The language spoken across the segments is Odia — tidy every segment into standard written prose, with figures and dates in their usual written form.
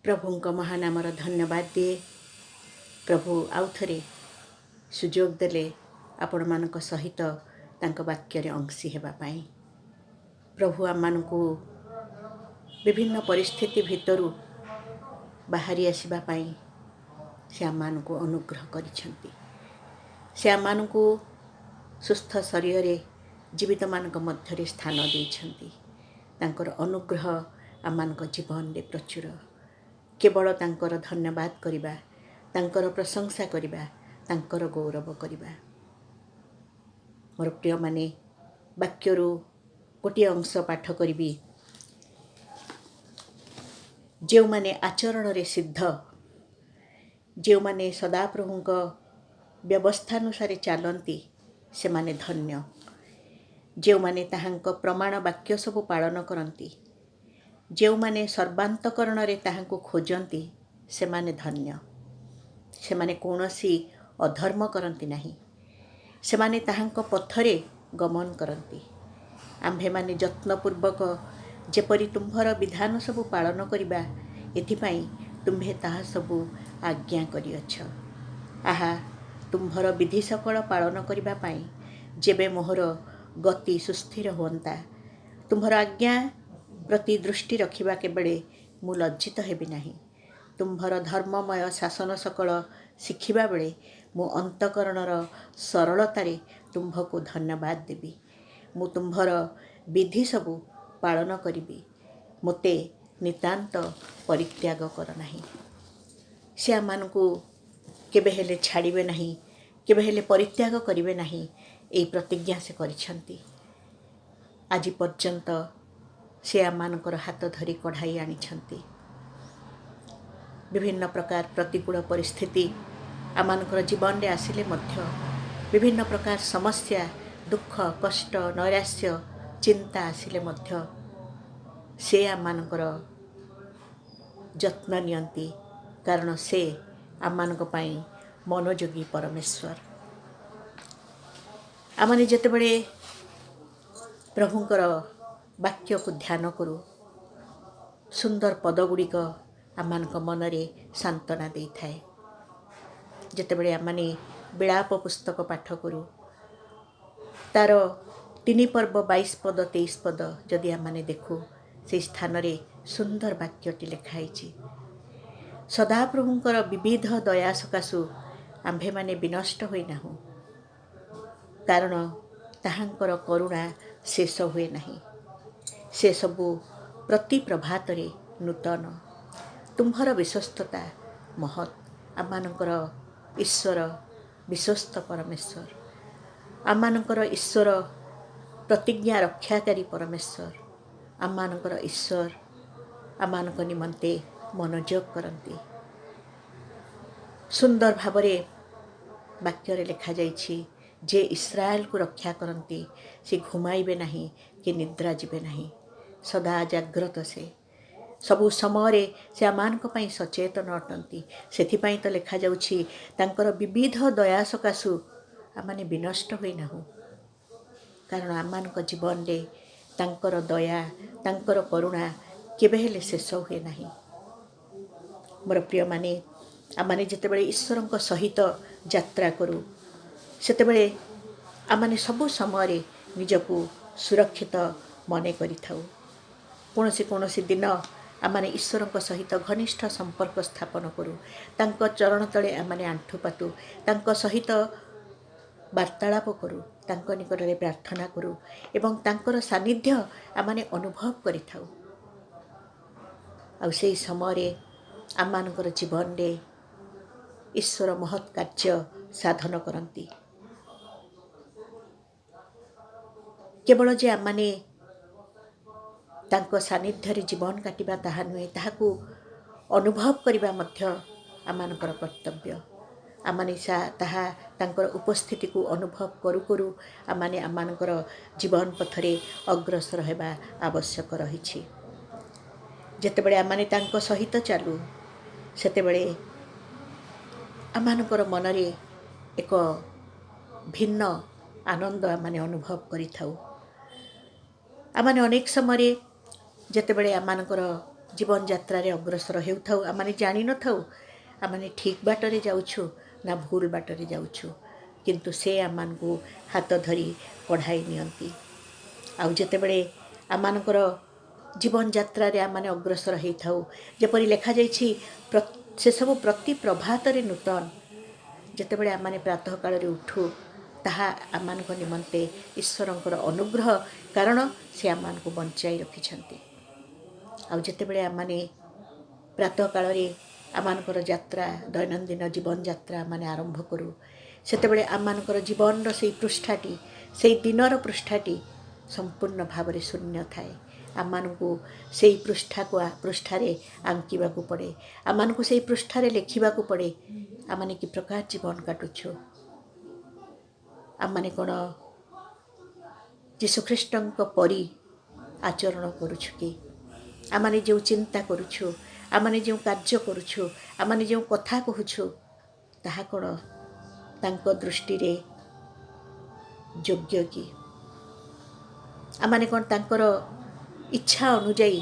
प्रभुଙ୍କ महानामर धन्यवाद दिए। प्रभु आउ थरे सुजोग देले आपण मानक सहित तांक वाक्य अंशी हेबा पाई। प्रभु आम मानकु विभिन्न परिस्थिति भितरु बाहरी आसिबा पाई से आम मानकु अनुग्रह करिसेंती। से आम मानकु सुस्थ शरीर जीवित मानक मध्यरे स्थान देइछंती। तांकर अनुग्रह आम मानक जीवन रे प्रचुर। केवल तांकर धन्यवाद करिबा, तांकर प्रशंसा करिबा, तांकर गौरव करिबा। मोर प्रिय माने वाक्यरु गोटे अंश पाठ करिबी। जो माने आचरण रे सिद्ध, जो माने सदाप्रभुंक व्यवस्थानुसारे चलती से माने धन्य। जो माने ताहांक प्रमाण वाक्य सबु पालन करती, जो माने सर्वांतकरण रे ताहांको खोजती से माने धन्य। से माने कौनसी अधर्म करती नहीं, से माने ताहांको पथरे गमन करती। आम्भे माने यत्नपूर्वक जेपरि तुम्भर विधान सबु पालन करिबा, एथिपाई तुम्भे ताहा सबु आज्ञा करिअछ। आहा, तुम्भर विधि सकल पालन करिबा पाई जेबे मोहर गति सुस्थिर होता, तुम्भर आज्ञा प्रति दृष्टि रखिबा के बेले मु लज्जित हेबि नाही। तुम्भर धर्ममय शासन सकल शिखिबा बेले मु अंतकरणर सरलतारे तुम्भको धन्यवाद देबी। मु तुम्भर विधि सबु पालन करिबी। मोते नितांत परित्याग कर नाही। से आमानकु केबे हेले छाड़िबे नाही, केबे हेले परित्याग करिबे नाही, एई प्रतिज्ञा से करिछंती। आज पर्यंत से आमानकर हाथ धरी कढ़ाई आनिछंती। विभिन्न प्रकार प्रतिकूल परिस्थिति आमानकर जीवन रे आसिले मध्य, विभिन्न प्रकार समस्या, दुख, कष्ट, नैराश्य, चिंता आसिले मध्य से आमानकर जत्न नियंती। कारण से आमानक पाई मनोयोगी परमेश्वर। आमने जेतेबेले प्रभुंकर वाक्य को ध्यान करू, सुंदर पदगुड़िक आमानक मनरे सांत्वना दे थाए। जेतेबेले आमने विलाप पुस्तक पाठ करू, तार 3 पर्व 22 पद 23 पद जदि आमने देखू, से स्थान रे सुंदर वाक्यटी लिखाई। सदाप्रभुंकर विविध दया सकाशु आम्भे माने विनष्ट होई नाहु, कारण ताहांकर करुणा शेष हुए नहीं। से सबु प्रति प्रभात रे नूतन। तुम्भर विश्वस्तता महत्। आमानकर ईश्वर विश्वस्त परमेश्वर, आमानकर ईश्वर प्रतिज्ञा रक्षाकारी परमेश्वर, आमानकर ईश्वर आमानक निमंते मनोयोग करती। सुंदर भावरे वाक्य रे लिखा जाइछि, जे इस्राएल को रक्षा करती से घुमाइबे नहीं कि निद्रा जीवे नहीं। सदा जाग्रत से सबु समय से आमानक पई सचेतन अटंती। सेथिपाई तो लिखा जाउछि, तांकर विविध दया सकाशु आमाने विनष्ट होई नाहु, कारण आमानक जीवन रे तांकर दया, तांकर करुणा केबे हेले शेष हुए नहीं। मोर प्रिय माने आमाने जेतेबेले ईश्वरंक सहित यात्रा करू, सेतेबेले आमाने सबु समय निजकु सुरक्षित मने करिथाउ। कोनोसी दिन आमाने ईश्वरंक सहित घनिष्ठ संपर्क स्थापन करू, तांको चरण तले आमाने आंठु पातू, तांको सहित वार्तालाप करू, तांको निकटरे प्रार्थना करू एवं तांकर सानिध्य आमाने अनुभव करिथाउ। आ सेई समय आमानकर जीवन रे ईश्वर महत् कार्य साधन करती। केवल जे आमाने तांको सानिध्य रे जीवन काटिबा ताहा नुहे, ताहाकु अनुभव करिबा मध्य आमानकर कर्तव्य। आमाने ताहा तांकर उपस्थिति को अनुभव करू करू आमाने आमानकर जीवन पथरे अग्रसर हेबा आवश्यक रहिछि। जेतेबेले आमाने तांको सहित चालू, सेतेबेले आमानकर मनरे एक भिन्न आनंद आमाने अनुभव करिथाउ। आमाने अनेक समय जेतेबेले आमानकर ଜୀବନ ଯାତ୍ରାରେ ଅଗ୍ରସର ହେଉଥାଉ, ଆମେ ଜାଣିନଥାଉ ଆମେ ଠିକ୍ ବାଟରେ ଯାଉଛୁ ନା ଭୁଲ ବାଟରେ ଯାଉଛୁ, କିନ୍ତୁ ସେ ଆମମାନଙ୍କୁ ହାତ ଧରି ପଢ଼ାଇ ନିଅନ୍ତି। ଆଉ ଯେତେବେଳେ ଆମମାନଙ୍କର ଜୀବନ ଯାତ୍ରାରେ ଆମେ ଅଗ୍ରସର ହେଇଥାଉ, ଯେପରି ଲେଖାଯାଇଛି ସେସବୁ ପ୍ରତି ପ୍ରଭାତରେ ନୂତନ। ଯେତେବେଳେ ଆମେ ପ୍ରାତଃ କାଳରେ ଉଠୁ, ତାହା ଆମମାନଙ୍କ ନିମନ୍ତେ ଈଶ୍ୱରଙ୍କର ଅନୁଗ୍ରହ, କାରଣ ସେ ଆମମାନଙ୍କୁ ବଞ୍ଚାଇ ରଖିଛନ୍ତି। ଆଉ ଯେତେବେଳେ ଆମେ ପ୍ରାତଃ କାଳରେ ଆମମାନଙ୍କର ଯାତ୍ରା, ଦୈନନ୍ଦିନ ଜୀବନ ଯାତ୍ରା ଆମେ ଆରମ୍ଭ କରୁ, ସେତେବେଳେ ଆମମାନଙ୍କର ଜୀବନର ସେଇ ପୃଷ୍ଠାଟି, ସେଇ ଦିନର ପୃଷ୍ଠାଟି ସମ୍ପୂର୍ଣ୍ଣ ଭାବରେ ଶୂନ୍ୟ ଥାଏ। ଆମମାନଙ୍କୁ ସେଇ ପୃଷ୍ଠାରେ ଆଙ୍କିବାକୁ ପଡ଼େ, ଆମମାନଙ୍କୁ ସେଇ ପୃଷ୍ଠାରେ ଲେଖିବାକୁ ପଡ଼େ ଆମେ କି ପ୍ରକାର ଜୀବନ କାଟୁଛୁ। ଆମେ କ'ଣ ଯୀଶୁଖ୍ରୀଷ୍ଟଙ୍କ ପରି ଆଚରଣ କରୁଛୁ କି? ଆମେ ଯେଉଁ ଚିନ୍ତା କରୁଛୁ, ଆମେ ଯେଉଁ କାର୍ଯ୍ୟ କରୁଛୁ, ଆମେ ଯେଉଁ କଥା କହୁଛୁ, ତାହା କ'ଣ ତାଙ୍କ ଦୃଷ୍ଟିରେ ଯୋଗ୍ୟ କି? ଆମେ କ'ଣ ତାଙ୍କର ଇଚ୍ଛା ଅନୁଯାୟୀ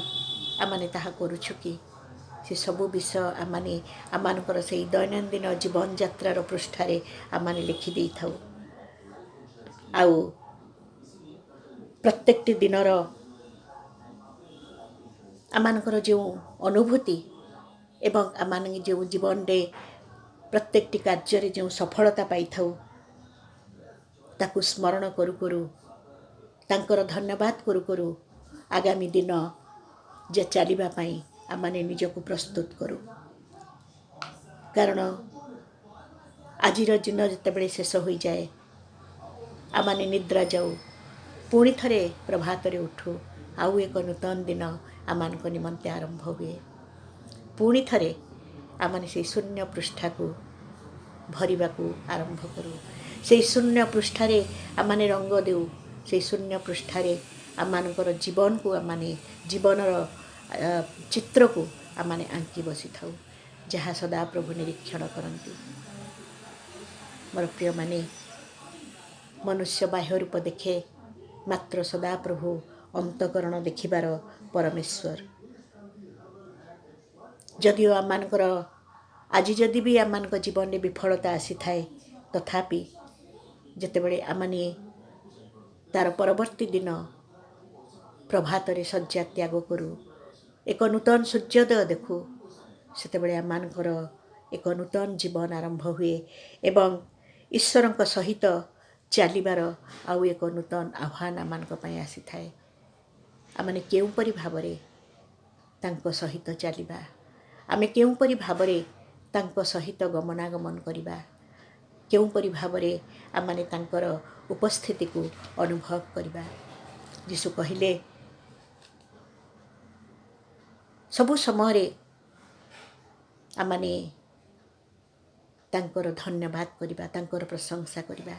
ଆମେ ତାହା କରୁଛୁ କି? ସେ ସବୁ ବିଷୟ ଆମମାନଙ୍କର ସେଇ ଦୈନନ୍ଦିନ ଜୀବନ ଯାତ୍ରାର ପୃଷ୍ଠାରେ ଆମେ ଲେଖିଦେଇଥାଉ। ଆଉ ପ୍ରତ୍ୟେକଟି ଦିନର ଆମମାନଙ୍କର ଯେଉଁ ଅନୁଭୂତି ଏବଂ ଆମେ ଯେଉଁ ଜୀବନରେ ପ୍ରତ୍ୟେକଟି କାର୍ଯ୍ୟରେ ଯେଉଁ ସଫଳତା ପାଇଥାଉ, ତାକୁ ସ୍ମରଣ କରୁ କରୁ, ତାଙ୍କର ଧନ୍ୟବାଦ କରୁ କରୁ ଆଗାମୀ ଦିନ ଯେ ଚାଲିବା ପାଇଁ ଆମେ ନିଜକୁ ପ୍ରସ୍ତୁତ କରୁ। କାରଣ ଆଜିର ଦିନ ଯେତେବେଳେ ଶେଷ ହୋଇଯାଏ, ଆମେ ନିଦ୍ରା ଯାଉ, ପୁଣି ଥରେ ପ୍ରଭାତରେ ଉଠୁ, ଆଉ ଏକ ନୂତନ ଦିନ ଆମମାନଙ୍କ ନିମନ୍ତେ ଆରମ୍ଭ ହୁଏ। ପୁଣି ଥରେ ଆମେ ସେଇ ଶୂନ୍ୟ ପୃଷ୍ଠାକୁ ଭରିବାକୁ ଆରମ୍ଭ କରୁ। ସେଇ ଶୂନ୍ୟ ପୃଷ୍ଠାରେ ଆମେ ରଙ୍ଗ ଦେଉ, ସେଇ ଶୂନ୍ୟ ପୃଷ୍ଠାରେ ଆମମାନଙ୍କର ଜୀବନକୁ, ଜୀବନର ଚିତ୍ରକୁ ଆମେ ଆଙ୍କି ବସିଥାଉ, ଯାହା ସଦାପ୍ରଭୁ ନିରୀକ୍ଷଣ କରନ୍ତି। ମୋର ପ୍ରିୟମାନେ, ମନୁଷ୍ୟ ବାହ୍ୟ ରୂପ ଦେଖେ, ମାତ୍ର ସଦାପ୍ରଭୁ ଅନ୍ତଃକରଣ ଦେଖିବାର ପରମେଶ୍ୱର। ଯଦିଓ ଆମମାନଙ୍କର ଆଜି ଯଦି ବି ଆମମାନଙ୍କ ଜୀବନରେ ବିଫଳତା ଆସିଥାଏ, ତଥାପି ଯେତେବେଳେ ଆମେ ତାର ପରବର୍ତ୍ତୀ ଦିନ ପ୍ରଭାତରେ ଶଯ୍ୟା ତ୍ୟାଗ କରୁ, ଏକ ନୂତନ ସୂର୍ଯ୍ୟୋଦୟ ଦେଖୁ, ସେତେବେଳେ ଆମମାନଙ୍କର ଏକ ନୂତନ ଜୀବନ ଆରମ୍ଭ ହୁଏ ଏବଂ ଈଶ୍ୱରଙ୍କ ସହିତ ଚାଲିବାର ଆଉ ଏକ ନୂତନ ଆହ୍ୱାନ ଆମମାନଙ୍କ ପାଇଁ ଆସିଥାଏ। ଆମେ କେଉଁପରି ଭାବରେ ତାଙ୍କ ସହିତ ଚାଲିବା, ଆମେ କେଉଁପରି ଭାବରେ ତାଙ୍କ ସହିତ ଗମନାଗମନ କରିବା, କେଉଁପରି ଭାବରେ ଆମେ ତାଙ୍କର ଉପସ୍ଥିତିକୁ ଅନୁଭବ କରିବା। ଯୀଶୁ କହିଲେ, ସବୁ ସମୟରେ ଆମେ ତାଙ୍କର ଧନ୍ୟବାଦ କରିବା, ତାଙ୍କର ପ୍ରଶଂସା କରିବା,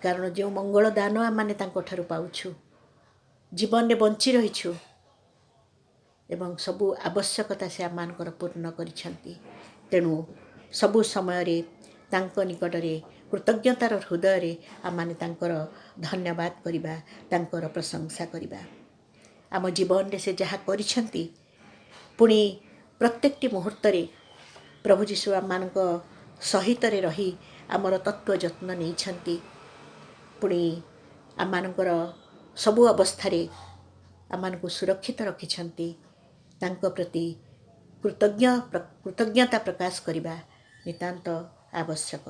କାରଣ ଯେଉଁ ମଙ୍ଗଳ ଦାନ ଆମେ ତାଙ୍କଠାରୁ ପାଉଛୁ, ଜୀବନରେ ବଞ୍ଚି ରହିଛୁ ଏବଂ ସବୁ ଆବଶ୍ୟକତା ସେ ଆମମାନଙ୍କର ପୂର୍ଣ୍ଣ କରିଛନ୍ତି। ତେଣୁ ସବୁ ସମୟରେ ତାଙ୍କ ନିକଟରେ କୃତଜ୍ଞତାର ହୃଦୟରେ ଆମେ ତାଙ୍କର ଧନ୍ୟବାଦ କରିବା, ତାଙ୍କର ପ୍ରଶଂସା କରିବା। ଆମ ଜୀବନରେ ସେ ଯାହା କରିଛନ୍ତି, ପୁଣି ପ୍ରତ୍ୟେକଟି ମୁହୂର୍ତ୍ତରେ ପ୍ରଭୁ ଯୀଶୁ ଆମମାନଙ୍କ ସହିତରେ ରହି ଆମର ତତ୍ତ୍ୱ ଯତ୍ନ ନେଇଛନ୍ତି। ପୁଣି ଆମମାନଙ୍କର ସବୁ ଅବସ୍ଥାରେ ଆମମାନଙ୍କୁ ସୁରକ୍ଷିତ ରଖିଛନ୍ତି। ତାଙ୍କ ପ୍ରତି କୃତଜ୍ଞତା ପ୍ରକାଶ କରିବା ନିତାନ୍ତ ଆବଶ୍ୟକ।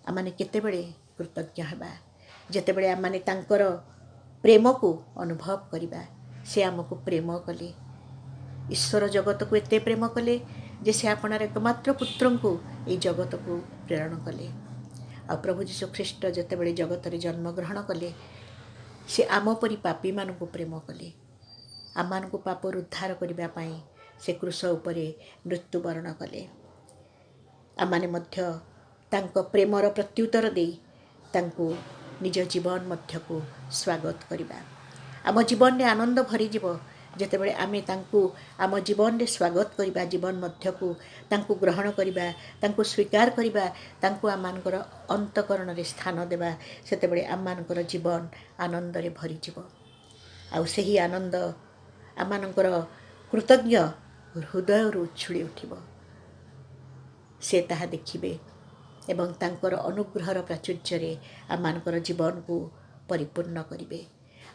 ଆମେ କେତେବେଳେ କୃତଜ୍ଞ ହେବା? ଯେତେବେଳେ ଆମେ ତାଙ୍କର ପ୍ରେମକୁ ଅନୁଭବ କରିବା। ସେ ଆମକୁ ପ୍ରେମ କଲେ, ଈଶ୍ୱର ଜଗତକୁ ଏତେ ପ୍ରେମ କଲେ ଯେ ସେ ଆପଣାର ଏକମାତ୍ର ପୁତ୍ରଙ୍କୁ ଏହି ଜଗତକୁ ପ୍ରେରଣ କଲେ। ଆଉ ପ୍ରଭୁ ଯୀଶୁ ଖ୍ରୀଷ୍ଟ ଯେତେବେଳେ ଜଗତରେ ଜନ୍ମଗ୍ରହଣ କଲେ, ସେ ଆମ ପରି ପାପୀମାନଙ୍କୁ ପ୍ରେମ କଲେ। ଆମମାନଙ୍କୁ ପାପରୁ ଉଦ୍ଧାର କରିବା ପାଇଁ ସେ କ୍ରୁଶ ଉପରେ ମୃତ୍ୟୁବରଣ କଲେ। ଆମେ ମଧ୍ୟ ତାଙ୍କ ପ୍ରେମର ପ୍ରତ୍ୟୁତ୍ତର ଦେଇ ତାଙ୍କୁ ନିଜ ଜୀବନ ମଧ୍ୟକୁ ସ୍ୱାଗତ କରିବା। ଆମ ଜୀବନରେ ଆନନ୍ଦ ଭରିଯିବ ଯେତେବେଳେ ଆମେ ତାଙ୍କୁ ଆମ ଜୀବନରେ ସ୍ୱାଗତ କରିବା, ଜୀବନ ମଧ୍ୟକୁ ତାଙ୍କୁ ଗ୍ରହଣ କରିବା, ତାଙ୍କୁ ସ୍ୱୀକାର କରିବା, ତାଙ୍କୁ ଆମମାନଙ୍କର ଅନ୍ତଃକରଣରେ ସ୍ଥାନ ଦେବା। ସେତେବେଳେ ଆମମାନଙ୍କର ଜୀବନ ଆନନ୍ଦରେ ଭରିଯିବ। ଆଉ ସେହି ଆନନ୍ଦ ଆମମାନଙ୍କର କୃତଜ୍ଞ ହୃଦୟରୁ ଉଛୁଳି ଉଠିବ। ସେ ତାହା ଦେଖିବେ ଏବଂ ତାଙ୍କର ଅନୁଗ୍ରହର ପ୍ରାଚୁର୍ଯ୍ୟରେ ଆମମାନଙ୍କର ଜୀବନକୁ ପରିପୂର୍ଣ୍ଣ କରିବେ।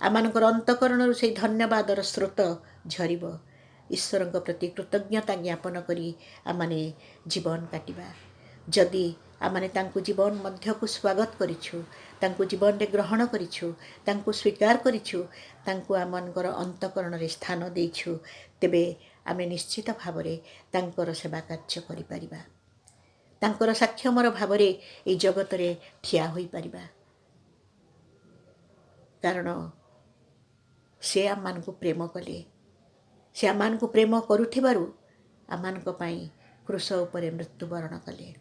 ଆମମାନଙ୍କର ଅନ୍ତଃକରଣରୁ ସେହି ଧନ୍ୟବାଦର ସ୍ରୋତ ଝରିବ। ଈଶ୍ୱରଙ୍କ ପ୍ରତି କୃତଜ୍ଞତା ଜ୍ଞାପନ କରି ଆମମାନେ ଜୀବନ କାଟିବା। ଯଦି ଆମମାନେ ତାଙ୍କୁ ଜୀବନ ମଧ୍ୟକୁ ସ୍ୱାଗତ କରିଛୁ, ତାଙ୍କୁ ଜୀବନରେ ଗ୍ରହଣ କରିଛୁ, ତାଙ୍କୁ ସ୍ୱୀକାର କରିଛୁ, ତାଙ୍କୁ ଆମମାନଙ୍କର ଅନ୍ତଃକରଣରେ ସ୍ଥାନ ଦେଇଛୁ, ତେବେ ଆମେ ନିଶ୍ଚିତ ଭାବରେ ତାଙ୍କର ସେବା କାର୍ଯ୍ୟ କରିପାରିବା। ତାଙ୍କର ସାକ୍ଷମର ଭାବରେ ଏହି ଜଗତରେ ଠିଆ ହୋଇପାରିବା। କାରଣ ସେ ଆମମାନଙ୍କୁ ପ୍ରେମ କଲେ। ସେ ଆମମାନଙ୍କୁ ପ୍ରେମ କରୁଥିବାରୁ ଆମମାନଙ୍କ ପାଇଁ କ୍ରୁଶ ଉପରେ ମୃତ୍ୟୁବରଣ କଲେ।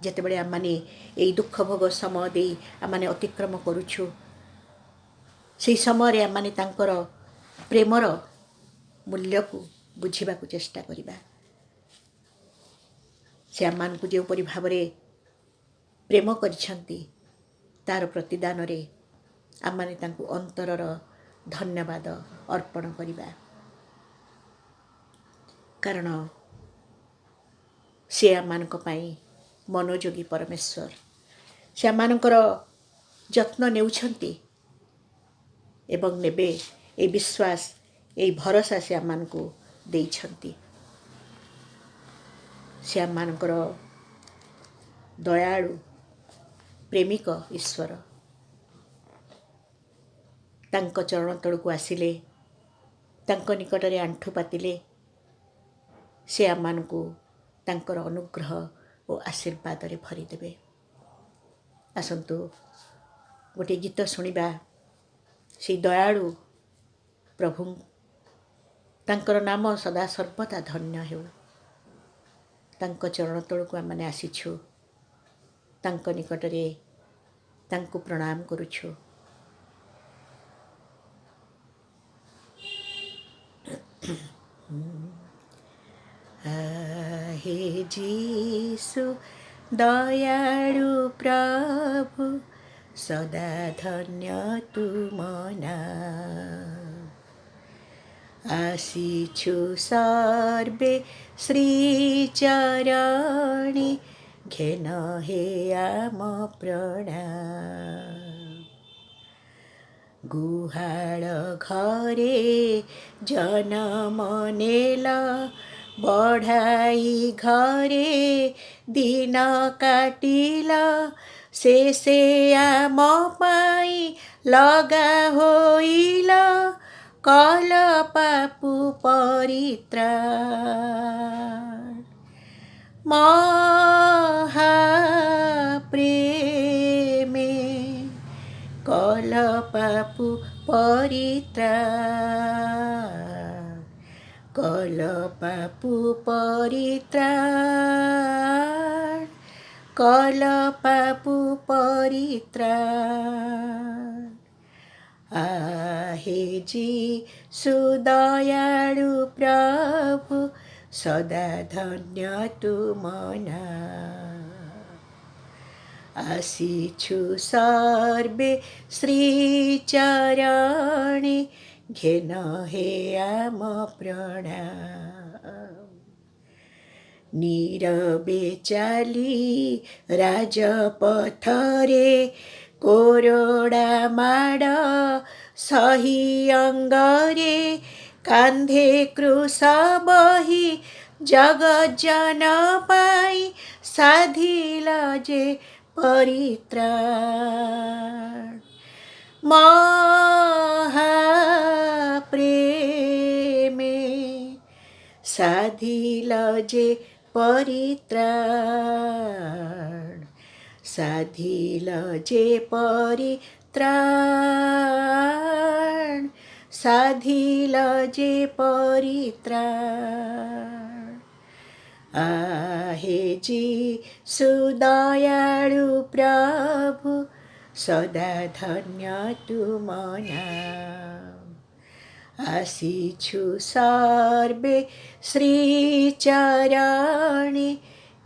ଯେତେବେଳେ ଆମମାନେ ଏହି ଦୁଃଖ ଭୋଗ ସମୟ ଦେଇ ଆମମାନେ ଅତିକ୍ରମ କରୁଛୁ, ସେହି ସମୟରେ ଆମମାନେ ତାଙ୍କର ପ୍ରେମର ମୂଲ୍ୟକୁ ବୁଝିବାକୁ ଚେଷ୍ଟା କରିବା। ସେ ଆମମାନଙ୍କୁ ଯେଉଁପରି ଭାବରେ ପ୍ରେମ କରିଛନ୍ତି, ତାର ପ୍ରତିଦାନରେ ଆମମାନେ ତାଙ୍କୁ ଅନ୍ତରର ଧନ୍ୟବାଦ ଅର୍ପଣ କରିବା। କାରଣ ସେ ଆମମାନଙ୍କ ପାଇଁ ମନୋଯୋଗୀ ପରମେଶ୍ୱର। ସେ ଆମମାନଙ୍କର ଯତ୍ନ ନେଉଛନ୍ତି ଏବଂ ନେବେ। ଏହି ବିଶ୍ୱାସ, ଏହି ଭରସା ସେ ଆମମାନଙ୍କୁ ଦେଇଛନ୍ତି। ସେ ଆମମାନଙ୍କର ଦୟାଳୁ ପ୍ରେମିକ ଈଶ୍ୱର। ତାଙ୍କ ଚରଣ ତଳକୁ ଆସିଲେ, ତାଙ୍କ ନିକଟରେ ଆଣ୍ଠୁ ପାତିଲେ, ସେ ଆମମାନଙ୍କୁ ତାଙ୍କର ଅନୁଗ୍ରହ ଓ ଆଶୀର୍ବାଦରେ ଭରିଦେବେ। ଆସନ୍ତୁ ଗୋଟିଏ ଗୀତ ଶୁଣିବା। ସେହି ଦୟାଳୁ ପ୍ରଭୁ, ତାଙ୍କର ନାମ ସଦା ସର୍ବଦା ଧନ୍ୟ ହେଉ। ତାଙ୍କ ଚରଣ ତଳକୁ ଆମମାନେ ଆସିଛୁ, ତାଙ୍କ ନିକଟରେ ତାଙ୍କୁ ପ୍ରଣାମ କରୁଛୁ। हे जीसु दयाळु प्रभु, सदा धन्य तुम नाम। आसीछु सर्वे श्रीचरणी, घेन हे आम प्रणाम। गुहाळ घरे जन्म नेला, बढाई घरे दिन काटिला, शेषे आम पाई लगा होइला, कल पापु परित्राण। महाप्रेमे कल पापु परित्राण, कल पापु परित्राण, कल पापु परित्राण। आहे जीसु दयाळु प्रभु, सदा धन्य तुम नाम। आसीछु सर्वे श्रीचरणी, घेन हे आम प्रणाम। नीरवे चाली राजपथरे, कोरोडा माड सही अंगरे, कांधे क्रूस बही जगज्जन पाई, साधिल जे परित्राण। महाप्रेमे साधिल जे परित्राण, साधिल जे परित्राण, साधिल जे परित्राण। आहे जीसु दयाळु प्रभु, सदा धन्य तुम नाम। आसीछु सर्वे श्रीचरणी,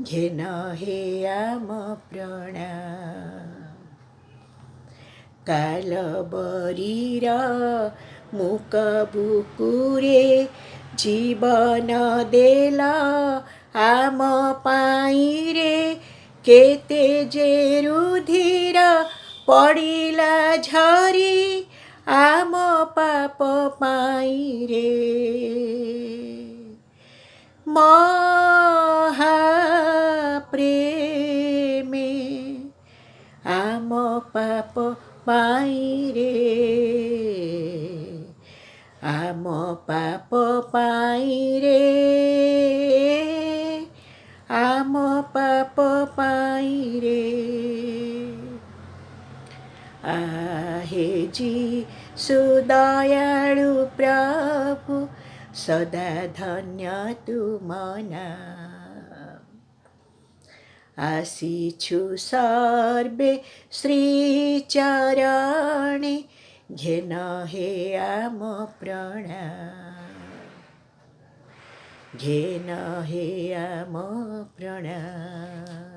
घेन हे आम प्रणाम। कालबरीर मुख बुकुरे, जीवन देला आम पाई रे केते जे रुधिर पड़िला झरी आम पाप पाई रे महाप्रेमे आम पाप पाई रे आम पाप पाई रे आम पाप पाई रे आहे जी सुदयाळु प्रभु सदा धन्य तुम नाम आसीछु सर्वे श्रीचरणे घेन हे आम प्रणाम घेन हे आम प्रणाम।